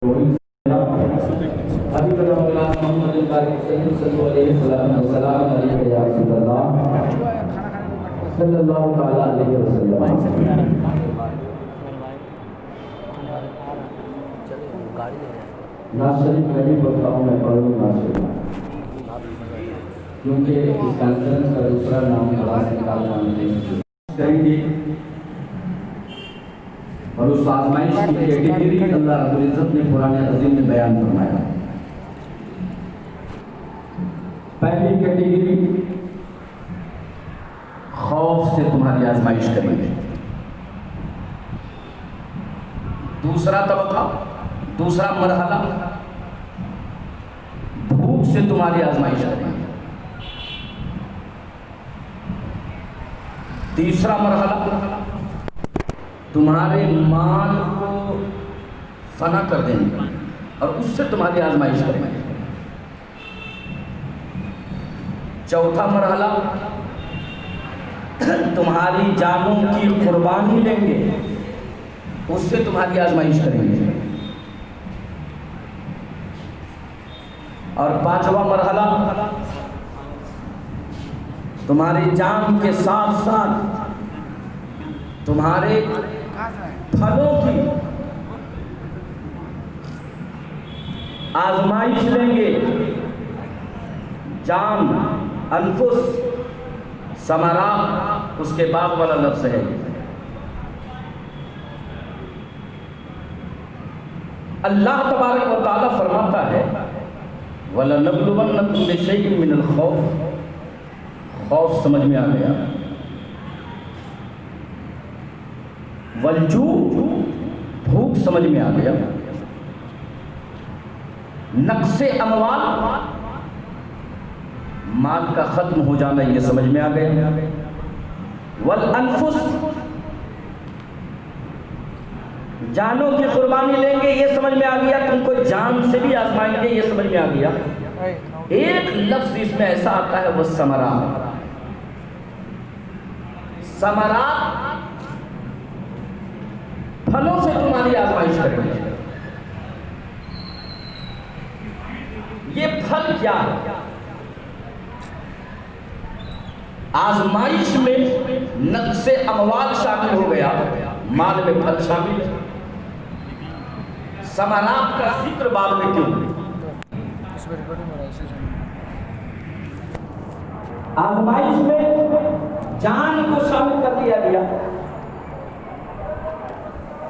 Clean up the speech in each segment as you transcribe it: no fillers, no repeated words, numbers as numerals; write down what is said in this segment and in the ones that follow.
شریف میں بھی پڑھتا ہوں، میں پڑھوں ناز کیونکہ اس کانفرنس کا دوسرا نام خلاص نکالنا کریں گے اور اس آزمائش کی کیٹیگری اللہ رب العزت نے قرآن عظیم میں بیان فرمایا۔ پہلی کیٹیگری خوف سے تمہاری آزمائش کریں گے، دوسرا طبقہ، دوسرا مرحلہ بھوک سے تمہاری آزمائش کریں گے، تیسرا مرحلہ تمہارے مال کو فنا کر دیں گے اور اس سے تمہاری آزمائش کریں گے، چوتھا مرحلہ تمہاری جانوں کی قربانی لیں گے، اس سے تمہاری آزمائش کریں گے، اور پانچواں مرحلہ تمہاری جان کے ساتھ ساتھ تمہارے پھلوں کی آزمائش لیں گے۔ جان، انفس، ثمرات اس کے بعد والا لفظ ہے۔ اللہ تبارک و تعالیٰ فرماتا ہے وَلَنَبْلُوَنَّكُمْ بِشَيْءٍ مِّنَ الْخَوْفِ، خوف سمجھ میں آ گیا، والجوع بھوک سمجھ میں آ گیا، نقص اموال مال کا ختم ہو جانا یہ سمجھ میں آ گیا، والانفس جانوں کی قربانی لیں گے یہ سمجھ میں آ گیا، تم کو جان سے بھی آزمائیں گے یہ سمجھ میں آ گیا۔ ایک لفظ اس میں ایسا آتا ہے وہ ثمرات، ثمرات پھلوں سے تمہاری آزمائش کریں گے۔ یہ پھل کیا ہے؟ آزمائش میں نقص اموال شامل ہو گیا، مال میں پھل شامل ہے، ثمرات کا ذکر بعد میں کیوں؟ آزمائش میں جان کو شامل کر دیا گیا،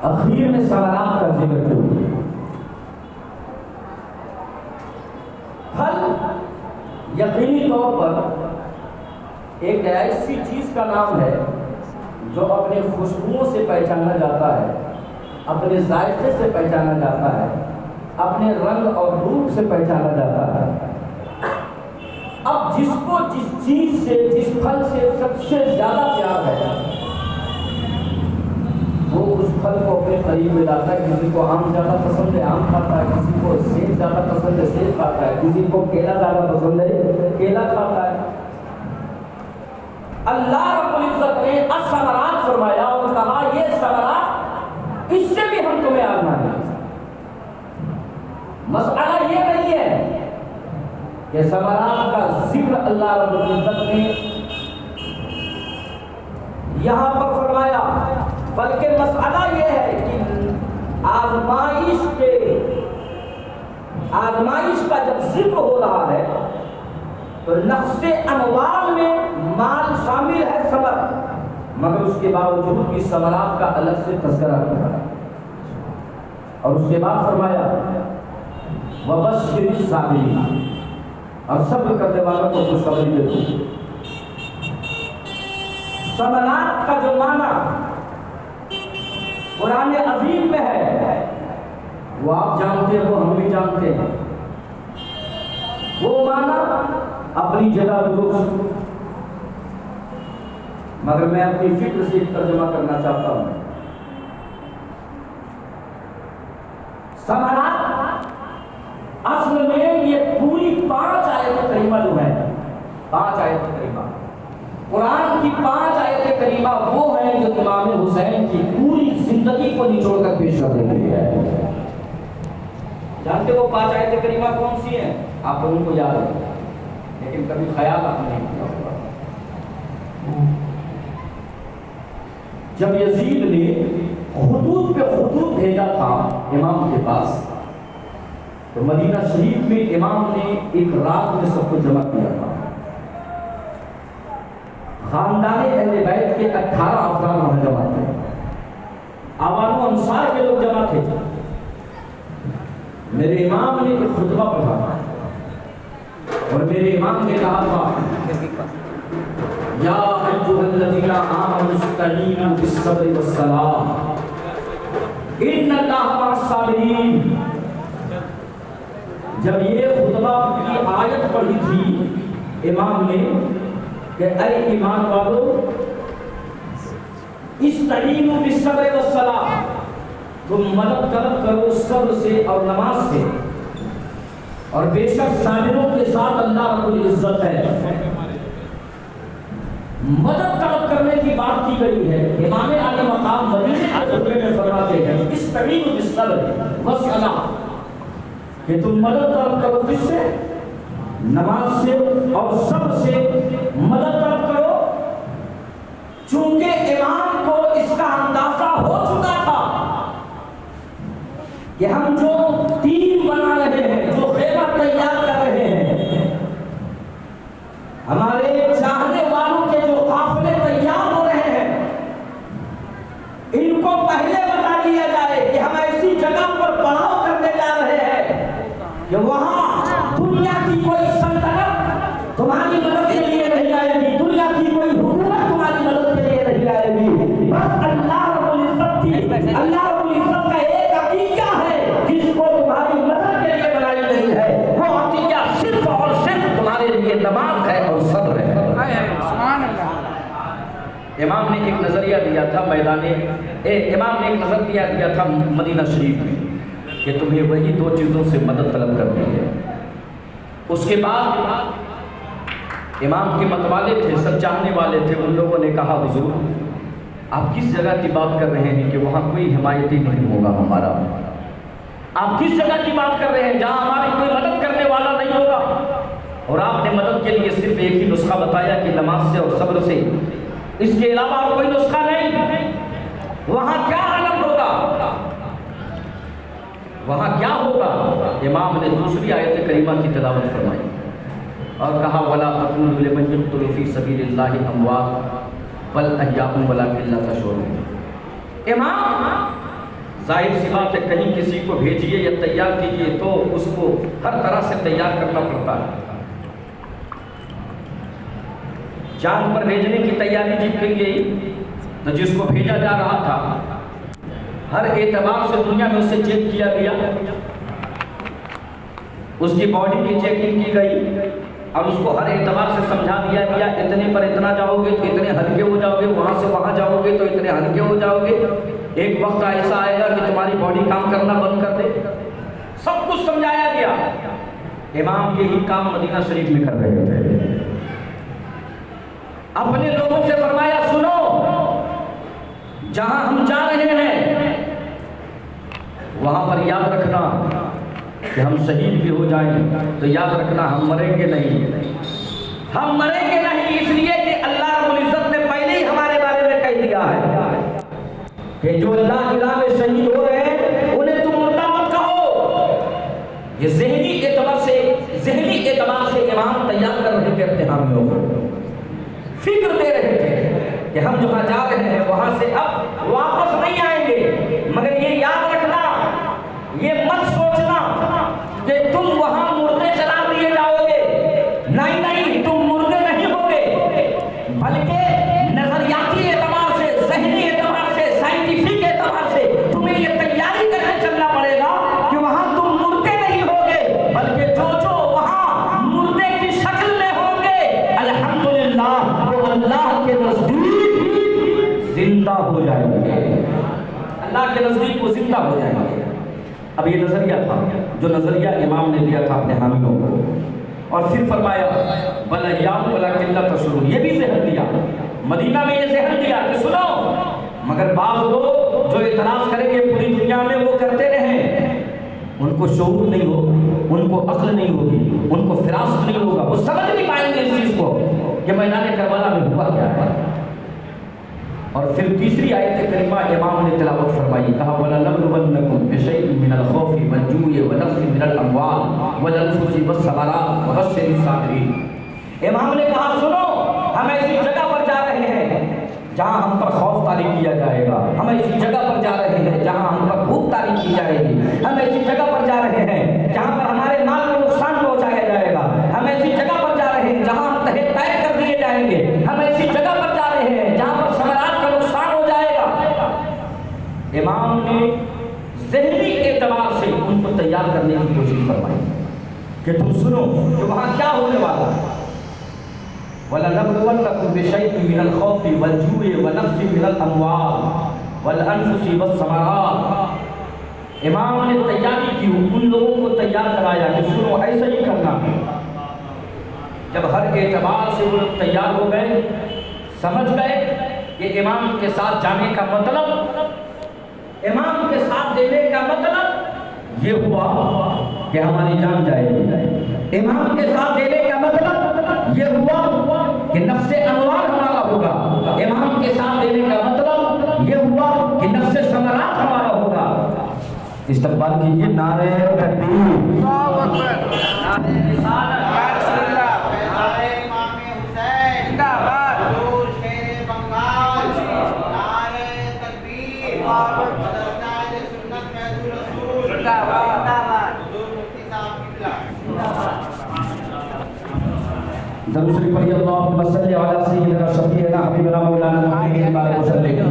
اخیر میں ثمرات کا ذکر کیوں؟ پھل یقینی طور پر ایک ایسی چیز کا نام ہے جو اپنے خوشبوؤں سے پہچانا جاتا ہے، اپنے ذائقے سے پہچانا جاتا ہے، اپنے رنگ اور روپ سے پہچانا جاتا ہے۔ اب جس کو جس چیز سے، جس پھل سے سب سے زیادہ پیار ہے وہ اس پھل کو اپنے قریب میں لاتا ہے۔ کسی کو آم زیادہ پسند ہے آم کھاتا ہے، کسی کو سیب زیادہ پسند ہے سیب کھاتا ہے، کسی کو کیلا زیادہ پسند ہے کیلا کھاتا ہے۔ اللہ رب العزت نے الثمرات فرمایا اور کہا یہ ثمرات اس سے بھی ہم تمہیں آزمائیں گے۔ مسئلہ یہ نہیں ہے کہ ثمرات کا ذکر اللہ رب العزت نے یہاں پر فرمایا، بلکہ مسئلہ یہ ہے کہ آزمائش کا جب ذکر ہو رہا ہے تو نقص اموال میں مال شامل ہے، ثمر، مگر اس کے باوجود بھی ثمرات کا الگ سے تذکرہ کیا اور اس کے بعد فرمایا وَبَشِّرِ الصَّابِرِينَ، اور صبر کرنے والوں کو خوشخبری دے دو۔ ثمرات کا جو معنی قرآن عظیم میں ہے وہ آپ جانتے ہیں، وہ ہم بھی جانتے ہیں، وہ معنی اپنی جگہ درست، مگر میں اپنی فکر سے ایک ترجمہ کرنا چاہتا ہوں۔ ثمرات اصل میں یہ پوری 5 آیت کریمہ جو ہے، 5 آیت کریمہ، قرآن کی 5 آیت کریمہ وہ ہیں جو امام حسین کی پوری زندگی کو نچوڑ کر پیش کرنے کے لیے ہے۔ جانتے وہ 5 آیت کریمہ کون سی ہیں؟ آپ لوگوں کو یاد ہے لیکن کبھی خیال آپ نے نہیں کیا ہوگا۔ جب یزید نے خطوط پہ خطوط بھیجا تھا امام کے پاس، تو مدینہ شریف میں امام نے ایک رات میں سب کو جمع کیا تھا۔ خاندان اہل بیت کے 18 افراد وہاں جمع تھے، آوان و انصار کے لوگ جمع تھے۔ میرے امام نے ایک خطبہ پڑھا اور میرے امام نے کہا تھا یا ایھا الذین آمنوا استعینوا بالصبر والصلاۃ ان اللہ مع الصابرین۔ جب یہ خطبہ کی آیت پڑھی تھی امام نے کہ اے ایمان والو استعینوا بالصبر والصلاۃ، تم مدد طلب کرو صبر سے اور نماز سے، اور بے شک صابروں کے ساتھ اللہ رب العزت ہے۔ مدد طلب کرنے کی بات کی گئی ہے۔ امام اعلی مقام مدینہ کے خطبے میں فرماتے ہیں استعینوا بالصبر والصلاۃ، کہ تم مدد طلب کرو کس سے؟ نماز سے اور صبر سے مدد طلب کرو۔ چونکہ امام کو اس کا اندازہ ہو چکا تھا کہ ہم جو ٹیم بنا رہے ہیں، جو خیمہ تیار کر رہے ہیں، ہمارے چاہنے والوں کے جو قافلے تیار ہو رہے ہیں، ان کو پہلے بتا دیا جائے کہ ہم ایسی جگہ پر پڑاؤ کرنے جا رہے ہیں کہ وہاں دنیا کی کوئی سلطنت تمہاری مدد کے لیے نہیں آئے گی، دنیا کی کوئی حکومت تمہاری مدد کے لیے نہیں آئے گی، بس اللہ رب العزت کی، اللہ رب العزت کا ایک عطیہ ہے جس کو تمہاری مدد کے لیے بنائی گئی ہے، وہ عطیہ صرف اور صرف تمہارے لیے نماز ہے اور صبر ہے۔ سبحان اللہ۔ امام نے ایک نظریہ دیا تھا امام نے ایک نظریہ دیا تھا مدینہ شریف میں کہ تمہیں وہی 2 چیزوں سے مدد طلب کرنی ہے۔ اس کے بعد امام کے متوالے تھے، سب چاہنے والے تھے، ان لوگوں نے کہا حضور آپ کس جگہ کی بات کر رہے ہیں کہ وہاں کوئی حمایتی نہیں ہوگا ہمارا؟ آپ کس جگہ کی بات کر رہے ہیں جہاں ہماری کوئی مدد کرنے والا نہیں ہوگا؟ اور آپ نے مدد کے لیے صرف ایک ہی نسخہ بتایا کہ نماز سے اور صبر سے، اس کے علاوہ اور کوئی نسخہ نہیں۔ وہاں کیا عالم ہوگا؟ وہاں کیا ہوگا؟ امام نے دوسری آیت کریمہ کی تلاوت فرمائی اور کہا وَلَا تَقُولُوا لِمَنْ يُقْتَلُ فِي سَبِيلِ اللَّهِ أَمْوَاتٌ بَلْ أَحْيَاءٌ وَلَكِنْ لَا تَشْعُرُونَ۔ امام ظاہر سی بات ہے، کہیں کسی کو بھیجیے یا تیار کیجیے تو اس کو ہر طرح سے تیار کرنا پڑتا ہے۔ چاند پر بھیجنے کی تیاری جب کی گئی تو جس کو بھیجا جا رہا تھا ہر اعتبار سے دنیا میں اسے چیک کیا گیا، اس کی باڈی کی چیکنگ کی گئی اور اس کو ہر اعتبار سے سمجھا دیا گیا اتنے پر اتنا جاؤ گے تو اتنے ہلکے ہو جاؤ گے، وہاں سے وہاں جاؤ گے تو اتنے ہلکے ہو جاؤ گے، ایک وقت ایسا آئے گا کہ تمہاری باڈی کام کرنا بند کر دے۔ سب کچھ سمجھایا گیا۔ امام یہی کام مدینہ شریف میں کر رہے تھے۔ اپنے لوگوں سے فرمایا سنو، جہاں ہم جا رہے ہیں وہاں پر یاد رکھنا کہ ہم شہید بھی ہو جائیں تو یاد رکھنا ہم مریں گے نہیں، ہم مریں گے نہیں، اس لیے کہ اللہ رب العزت نے پہلے ہی ہمارے بارے میں کہہ دیا ہے کہ جو اللہ کی راہ میں شہید ہو رہے ہیں انہیں تم مردہ مت کہو۔ یہ ذہنی اعتبار سے امام تیار کر رہے تھے اپنے حامیوں کو، فکر دے رہے تھے کہ ہم جہاں جا رہے ہیں وہاں سے اب واپس نہیں آئیں گے، مگر یہ یاد رکھنا، یہ مت سوچنا کہ تم وہاں مردے چلا دیے جاؤ گے، نہیں تم مردے نہیں ہوگے، بلکہ نظریاتی اعتبار سے، ذہنی اعتبار سے، سائنٹیفک اعتبار سے تمہیں یہ تیاری کر کے چلنا پڑے گا کہ وہاں تم مردے نہیں ہوگے، بلکہ جو وہاں مردے کی شکل میں ہوں گے الحمدللہ وہ اللہ کے نزدیک زندہ ہو جائیں گے، اللہ کے نزدیک وہ زندہ ہو جائیں گے۔ اب یہ نظریہ تھا جو نظریہ امام نے دیا تھا اپنے حامیوں کو، اور پھر فرمایا بل احیاء ولکن لا تشعرون، یہ بھی ذہن دیا، مدینہ میں یہ ذہن دیا کہ سنو، مگر بعض لوگ جو اعتراض کریں گے پوری دنیا میں وہ کرتے رہیں، ان کو شعور نہیں ہوگا، ان کو عقل نہیں ہوگی، ان کو فراست نہیں ہوگا، وہ سمجھ نہیں پائیں گے اس چیز کو کہ میدان کربلا میں ہوا کیا ہے۔ اور پھر تیسری آیت کریمہ امام نے تلاوت فرمائی، کہا وَلَنَبْلُوَنَّكُمْ بِشَيْءٍ مِّنَ الْخَوْفِ وَالْجُوعِ وَنَقْصٍ مِّنَ الْأَمْوَالِ وَالْأَنفُسِ وَالثَّمَرَاتِ وَبَشِّرِ الصَّابِرِينَ۔ امام نے کہا سنو، ہم ایسی جگہ پر جا رہے ہیں جہاں ہم پر خوف طاری کیا جائے گا، ہم ایسی جگہ پر جا رہے ہیں جہاں ہم پر بھوک طاری کی جائے گی، ہم ایسی جگہ پر جا رہے ہیں جہاں پر ہمارے مال کو نقصان پہنچایا جائے گا، ہم ایسی جگہ پر جا رہے ہیں جہاں ہم تہے طے کر دیے جائیں گے، ہم ایسی جگہ پر جا رہے ہیں جہاں پر ثمرات کا نقصان ہو جائے گا۔ امام نے ذہنی اعتبار سے ان کو تیار کرنے کی کوشش فرمائی کہ تم سنو کہ وہاں کیا ہونے والا ہے۔ وَلَنَبْلُوَنَّكُمْ بِشَيْءٍ مِّنَ الْخَوْفِ وَالْجُوعِ وَنَقْصٍ مِّنَ الْأَمْوَالِ وَالْأَنفُسِ وَالثَّمَرَاتِ۔ امام نے تیاری کی، ان لوگوں کو تیار کرایا کہ سنو ایسا ہی کرنا۔ جب ہر اعتبار سے وہ لوگ تیار ہو گئے، سمجھ گئے کہ امام کے ساتھ جانے کا مطلب، امام کے ساتھ دینے کا مطلب یہ ہوا کہ ہماری جان جائے گی، امام کے ساتھ دینے کا مطلب یہ ہوا کہ نفس انوار ہمارا ہوگا، امام کے ساتھ دینے کا مطلب یہ ہوا کہ نفس ثمرات ہمارا ہوگا۔ استقبال کیجیے نعرہ تکبیر، نعرہ رسالت، نعرہ امام حسین، زندہ باد، حضور شیر بنگال، نعرہ تکبیر، مدرسہ اہل سنت فیض الرسول، زندہ باد، حضور مفتی صاحب قبلہ، زندہ باد۔ درود شریف پڑھیے، اللہم صلی علی سیدنا شفیعنا حبیبنا مولانا محمد وعلی وسلم،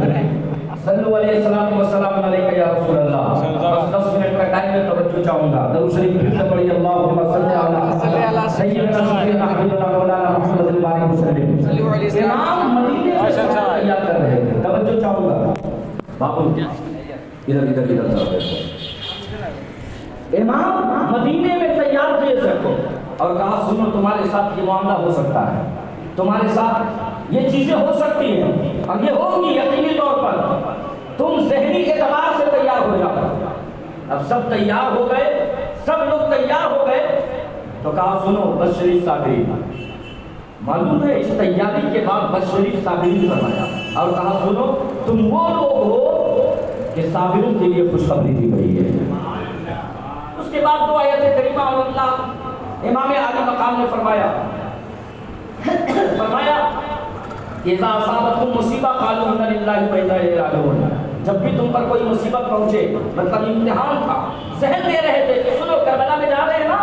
صلو علیہ السلام والسلام علیکہ یا رسول اللہ۔ بس 10 منٹ کا ٹائم میں توجہ چاہوں گا، درود شریف پھر سے پڑھیے، اللہم صلی علی سیدنا شفیعنا حبیبنا مولانا محمد وعلی وسلم۔ امام مدینے سے تیار کر رہے تھے، توجہ چاہوں گا باپو، ادھر امام مدینے میں تیار تھے سکو، اور کہا سنو تمہارے ساتھ یہ معاملہ ہو سکتا ہے، تمہارے ساتھ یہ چیزیں ہو سکتی ہیں اور یہ ہوگی یقینی طور پر، تم ذہنی اعتبار سے تیار ہو جاؤ۔ اب سب تیار ہو گئے، سب لوگ تیار ہو گئے تو کہا سنو بشری صابرین، معلوم ہے اس تیاری کے بعد بشری صابرین فرمایا اور کہا سنو تم وہ لوگ ہو کہ صابروں کے لیے خوشخبری دی گئی ہے۔ اس کے بعد دو آیت کریمہ اور اللہ امام عالی مقام نے فرمایا اذا اصابتهم مصیبہ قالوا انا للہ و انا الیہ راجعون، جب بھی تم پر کوئی مصیبت پہنچے، مطلب امتحان تھا، ذہن دے رہے تھے کہ سنو کربلا میں جا رہے ہیں نا،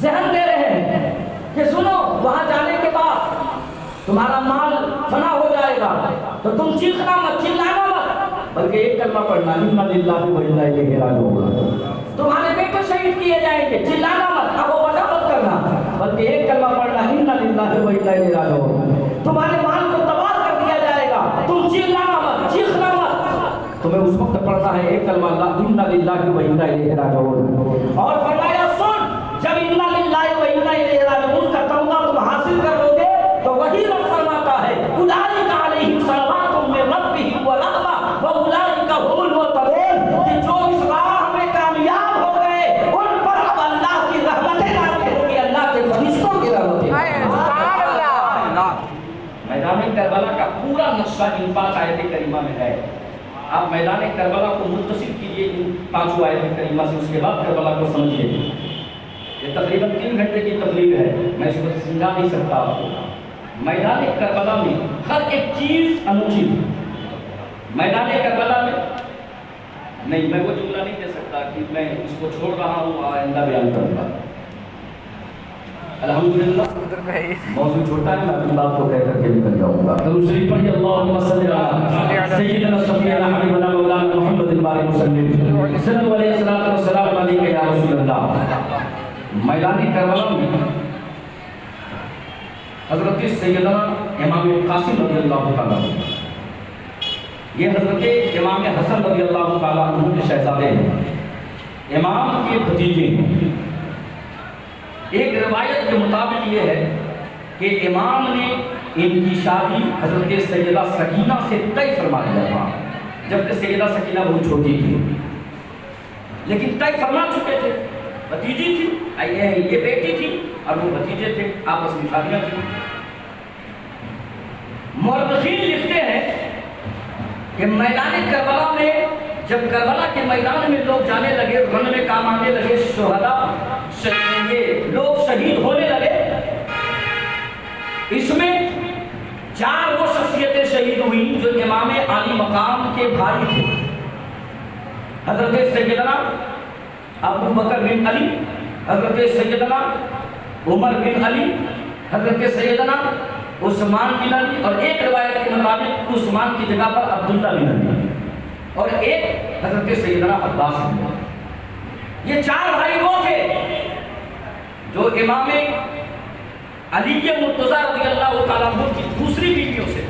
ذہن دے رہے ہیں کہ سنو وہاں جانے کے بعد تمہارا مال فنا ہو جائے گا، تو تم چیخنا مت، چلانا مت، بلکہ ایک کلمہ پڑھنا انا للہ و انا الیہ راجعون، تمہارے بیٹے شہید کیے جائیں گے، چلانا مت، اب وہ وجہ مت کرنا، بلکہ ایک کلمہ پڑھنا انا للہ و انا الیہ راجعون، تمہارے مال کو تباہ کر دیا جائے گا، تم چلانا مت، چیخنا مت، تمہیں اس وقت پڑھنا ہے ایک کلمہ انا للہ و انا الیہ راجعون۔ اور فرمایا سن، جب انا للہ و انا الیہ راجعون کا تمغہ تم حاصل کر لو گے تو وہی رب فرماتا ہے اولئک علیہم صلوات من ربہم ورحمہ واولئک هم المہتدون، کہ جو اس راہ میں کامیاب ہو گئے ان پر اب اللہ کی رحمتیں نازل ہوں گی، اللہ کے فرشتوں کی رحمتیں۔ میدان کربلا کا پورا نقشہ ان 5 آیت کریمہ میں ہے، آپ میدان کربلا کو متصل کیجئے ان 5 آیت کریمہ سے، اس کے بعد کربلا کو سمجھیے۔ یہ تقریباً 3 گھنٹے کی تقریر ہے، میں اس کو سمجھا نہیں سکتا آپ کو۔ میدان کربلا میں ہر ایک چیز انوکھی تھی، میدان کربلا میں نہیں، میں وہ جملہ نہیں دے سکتا کہ میں اس کو چھوڑ رہا ہوں آئندہ بیان کروں گا، الحمدللہ موضوع چھوٹا ہے، میں اپنی بات کو کہہ کر کے نکل جاؤں گا۔ درود شریف پڑھیے، اللہم صلی علی سیدنا شفیعنا حبیبنا مولانا محمد وعلی وسلم، صلو علیہ الصلوۃ والسلام علیکہ یا رسول اللہ۔ میدان کربلا میں حضرت سیدنا امام قاسم رضی اللہ تعالیٰ عنہ، یہ حضرت امام حسن رضی اللہ تعالیٰ عنہ کے شہزادے ہیں، امام کے بھتیجے ہیں۔ ایک روایت کے مطابق یہ ہے کہ امام نے ان کی شادی حضرت سیدہ سکینہ سے طے فرما دیا تھا، جبکہ سیدہ سکینہ بہت چھوٹی تھی، لیکن طے فرما چکے تھے، بھتیجی تھی، یہ بیٹی تھی اور وہ بھتیجے تھے، آپس میں شادیاں تھیں۔ مورخین لکھتے ہیں کہ میدان کربلا میں، جب کربلا کے میدان میں لوگ جانے لگے، رن میں کام آنے لگے، یہ لوگ شہید ہونے لگے، اس میں 4 وہ شخصیتیں شہید ہوئی جو امام عالی مقام کے بھائی تھے، حضرت سیدنا ابو بکر بن علی، حضرت سیدنا عمر بن علی، حضرت سیدنا عثمان بن علی، اور ایک روایت کے مطابق عثمان کی جگہ پر عبداللہ بن علی، اور ایک حضرت سیدنا عباس بن علی۔ یہ 4 بھائی وہ تھے جو امام علی مرتضیٰ رضی اللہ تعالیٰ عنہ کی دوسری بیویوں سے،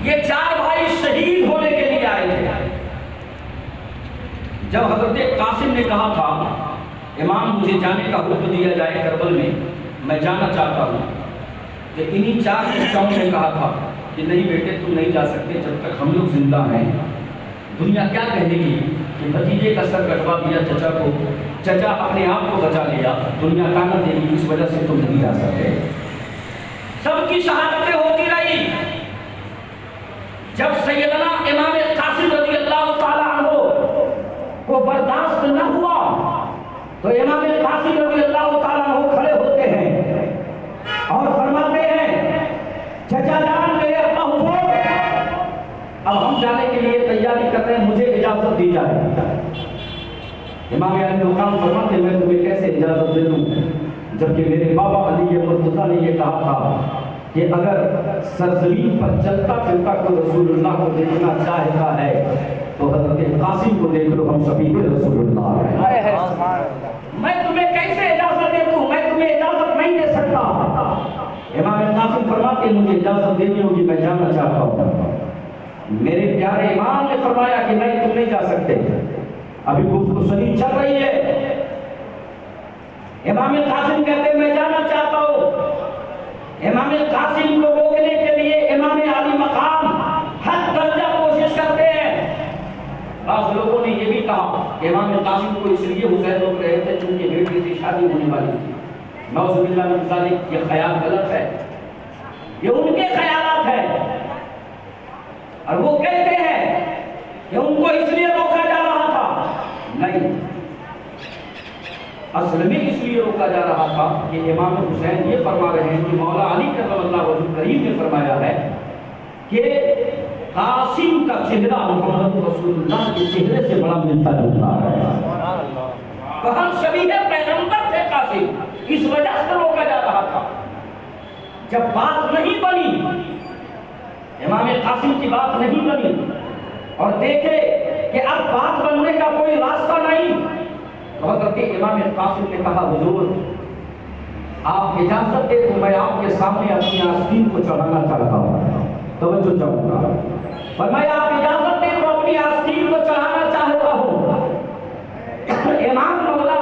یہ 4 بھائی شہید ہونے کے لیے آئے تھے۔ جب حضرت قاسم نے کہا تھا امام مجھے جانے کا حکم دیا جائے کربل میں جانا چاہتا ہوں، کہ انہی 4 بچوں نے کہا تھا کہ نہیں بیٹے تم نہیں جا سکتے جب تک ہم لوگ زندہ ہیں۔ دنیا کیا کہنے گی کہ بھتیجے کا سر کٹوا دیا چچا کو، چچا اپنے آپ کو بچا لیا، دنیا تانا دے گی اس وجہ سے تم نہیں جا سکتے۔ سب کی شہادتیں ہوتی رہی۔ جب سیدنا امام قاسم رضی اللہ تعالیٰ عنہ کو برداشت نہ ہوا تو امام قاسم رضی اللہ تعالیٰ عنہ کھڑے ہوتے ہیں اور فرماتے ہیں چچا جان میرے ابا حضور، اب ہم جانے کے لیے تیاری کر رہے ہیں، مجھے اجازت دی جائے۔ امام علی مقام فرماتے ہیں میں تمہیں کیسے اجازت دے دوں جبکہ میرے بابا علی مرتضیٰ نے یہ کہا تھا کہ اگر سرزمین پر چلتا پھرتا کوئی رسول اللہ کو دیکھنا چاہتا ہے تو حضرت قاسم کو دیکھ لو، ہم سبھی رسول اللہ ہیں۔ میں تمہیں کیسے اجازت دے دوں، میں تمہیں اجازت نہیں دے سکتا۔ امام قاسم فرماتے ہیں مجھے اجازت دینی ہوگی، میں جانا چاہتا ہوں۔ میرے پیارے امام نے فرمایا کہ نہیں تم نہیں جا سکتے، ابھی گفتگو چل رہی ہے۔ امام قاسم کہتے ہیں میں جانا چاہتا ہوں۔ امام قاسم کو روکنے کے لیے امام علی مقام حد درجہ کوشش کرتے ہیں۔ بعض لوگوں نے یہ بھی کہا کہ امام قاسم کو اس لیے حسین روک رہے تھے چونکہ بیٹی سے شادی ہونے والی تھی۔ نعوذ باللہ من ذالک، یہ خیال غلط ہے، یہ ان کے خیالات ہیں، اور وہ کہتے ہیں کہ ان کو اس لیے روکا جا رہا تھا۔ نہیں، اصل میں اس لیے روکا جا رہا تھا کہ امام حسین یہ فرما رہے ہیں کہ مولا علی کرم اللہ وجہ کریم نے فرمایا ہے کہ قاسم کا چہرہ محمد رسول اللہ کے چہرے سے بڑا ملتا جلتا ہے، ہم شبیہ پیغمبر تھے قاسم، اس وجہ سے روکا جا رہا تھا۔ جب بات نہیں بنی، امام قاسم کی بات نہیں بنی اور دیکھے کہ اب بات بننے کا کوئی راستہ نہیں تو حضرت امام قاسم نے کہا حضور آپ اجازت دے تو میں آپ کے سامنے اپنی آستین کو چڑھانا چاہتا ہوں۔ توجہ چاہوں گا، فرمایا آپ اجازت دے تو اپنی آستین کو چڑھانا چاہتا ہوں۔ امام مولا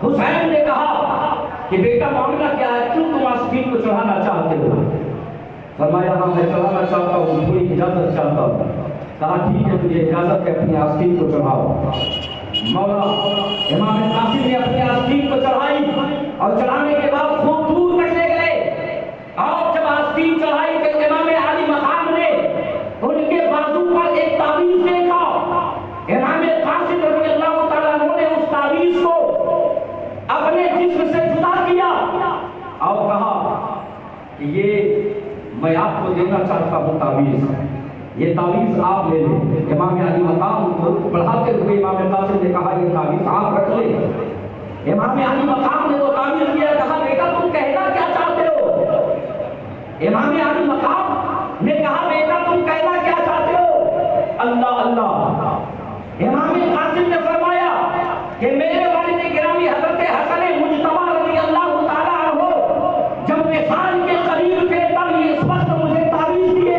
حسین نے کہا کہ بیٹا معاملہ کیا ہے، کیوں تم آستین کو چڑھانا چاہتے ہو؟ فرمایا ہاں میں چڑھانا چاہتا ہوں، تھوڑی اجازت چاہتا ہوں۔ کہا ٹھیک ہے تجھے اجازت ہے اپنی آستین کو چڑھاؤ۔ مولا امام قاسم نے اپنی آستین کو چڑھائی اور چڑھانے کے بعد خوب دور تک لے گئے، اور جب آستین چڑھائی تو امام علی مقام نے ان کے بازو پر ایک تعویذ دیکھا۔ امام قاسم رضی اللہ تعالیٰ عنہ نے اس تعویذ کو اپنے جسم سے جدا کیا اور کہا کہ یہ میں آپ کو دینا چاہتا ہوں تعویذ، یہ تعویذ آپ لے لیں۔ امام علی مقام کو بڑھاتے ہوئے امام قاسم نے کہا یہ تعویذ آپ رکھ لیں۔ امام علی مقام نے وہ تعویذ لیا، کہا بیٹا تم کہنا کیا چاہتے ہو؟ امام علی مقام نے کہا بیٹا تم کہنا کیا چاہتے ہو؟ اللہ اللہ۔ امام قاسم نے فرمایا کہ میرے والد گرامی حضرت حسن مجتبی رضی اللہ تعالیٰ عنہ جب وصال کے قریب تھے تب اس وقت مجھے تعویذ دیے،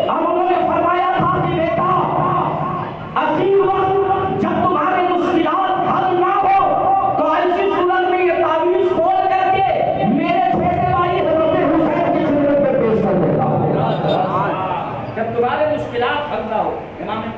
اور انہوں نے فرمایا تھا کہ بیٹا عظیم وقت جب تمہارے مشکلات حل نہ ہو تو ایسی صورت میں یہ تعویذ کھول کر کے میرے چھوٹے بھائی حضرت حسین کی خدمت میں پیش کر دیتا۔ جب تمہارے مشکلات حل نہ ہو، امام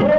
2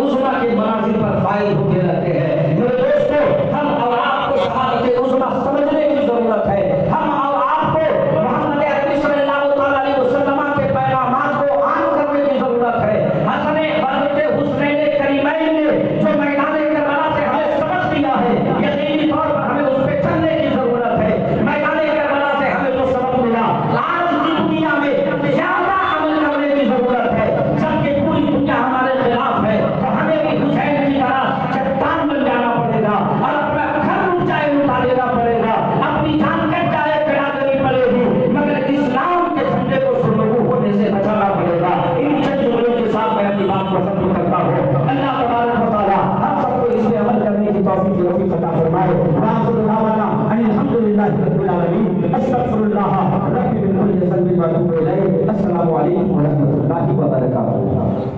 عظمیٰ کے منازل پر فائز ہوتے رہتے ہیں۔ میرے دوستو، ہم اور آپ کو شہادت عظمیٰ سمجھنے کی ضرورت ہے۔ ہم اور آپ کو محمد عربی صلی اللہ علیہ وسلم کے پیغامات کو عام کرنے کی ضرورت ہے۔ حسن حضرت حسنین کریمین نے جو میدان کربلا سے ہمیں سبق دیا ہے، یقینی طور پر ہمیں اس پہ چلنے کی ضرورت ہے۔ میدان کربلا سے ہمیں جو سبق ملا، آج کی دنیا میں زیادہ عمل کرنے کی ضرورت ہے۔ جبکہ پوری دنیا ہمارے خلاف ہے تو ہمیں بھی حسین کی طرح چٹان بن جانا پڑے گا اور اپنا گھر اونچائے اٹھا دینا پڑے گا، اپنی جان کٹ جائے کرا دینی پڑے گی، مگر اسلام کے جھنڈے کو شروع ہونے سے بچانا پڑے گا۔ ان چند جملوں کے ساتھ میں اپنی بات کو ختم کرتا ہوں۔ اللہ تبارک و تعالیٰ ہم سب کو اس پہ عمل کرنے کی توفیق عطا فرمائے۔ وآخر دعوانا ان الحمدللہ رب العالمین، استغفر اللہ ربی من کل ذنب واتوب الیہ۔ السلام علیکم ورحمۃ اللہ وبرکاتہ۔